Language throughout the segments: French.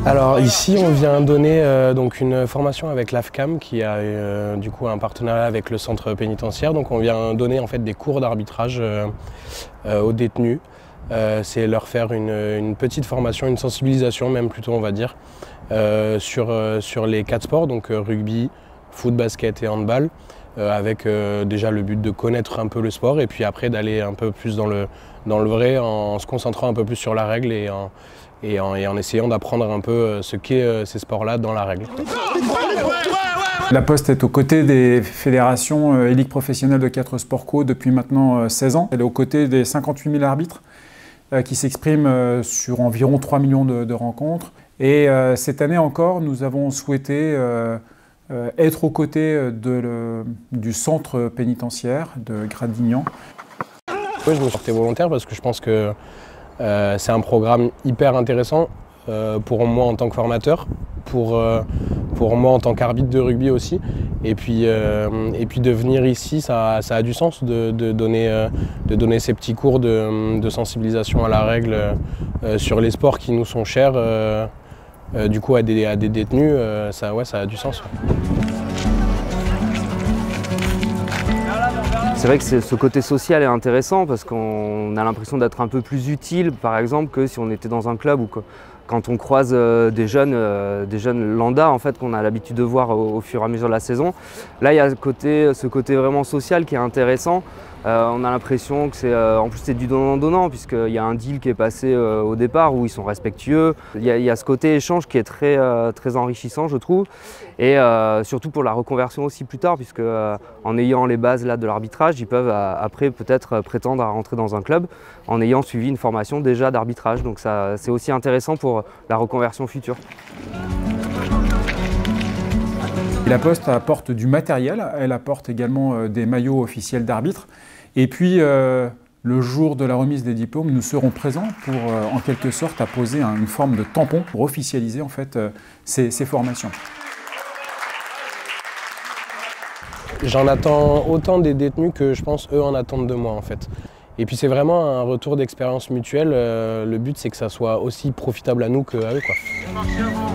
Alors ici on vient donner donc une formation avec l'AFCAM qui a du coup un partenariat avec le centre pénitentiaire. Donc on vient donner en fait des cours d'arbitrage aux détenus. C'est leur faire une petite formation, une sensibilisation même plutôt on va dire, sur les 4 sports, donc rugby, foot, basket et handball, avec déjà le but de connaître un peu le sport et puis après d'aller un peu plus dans le vrai en se concentrant un peu plus sur la règle et en essayant d'apprendre un peu ce qu'est ces sports-là dans la règle. La Poste est aux côtés des fédérations et ligues professionnelles de 4 sports co depuis maintenant 16 ans. Elle est aux côtés des 58 000 arbitres qui s'expriment sur environ 3 millions de rencontres. Et cette année encore, nous avons souhaité être aux côtés du centre pénitentiaire de Gradignan. Oui, je me suis porté volontaire parce que je pense que c'est un programme hyper intéressant pour moi en tant que formateur, pour moi en tant qu'arbitre de rugby aussi. Et puis de venir ici, ça a du sens de donner ces petits cours de sensibilisation à la règle sur les sports qui nous sont chers. Du coup à des détenus, ça a du sens. C'est vrai que ce côté social est intéressant parce qu'on a l'impression d'être un peu plus utile, par exemple, que si on était dans un club ou quand on croise des jeunes lambda en fait, qu'on a l'habitude de voir au fur et à mesure de la saison. Là, il y a ce côté vraiment social qui est intéressant. On a l'impression que en plus c'est du donnant-donnant puisqu'il y a un deal qui est passé au départ où ils sont respectueux. Il y a ce côté échange qui est très enrichissant, je trouve, et surtout pour la reconversion aussi plus tard, puisque en ayant les bases là de l'arbitrage, ils peuvent après peut-être prétendre à rentrer dans un club en ayant suivi une formation déjà d'arbitrage. Donc c'est aussi intéressant pour la reconversion future. La Poste apporte du matériel, elle apporte également des maillots officiels d'arbitre. Et puis, le jour de la remise des diplômes, nous serons présents pour, en quelque sorte, apposer une forme de tampon pour officialiser en fait, ces formations. J'en attends autant des détenus que je pense eux en attendent de moi en fait. Et puis c'est vraiment un retour d'expérience mutuelle. Le but c'est que ça soit aussi profitable à nous qu'à eux, quoi. Marchez avant.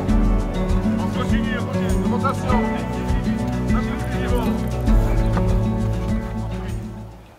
On continue, remontez.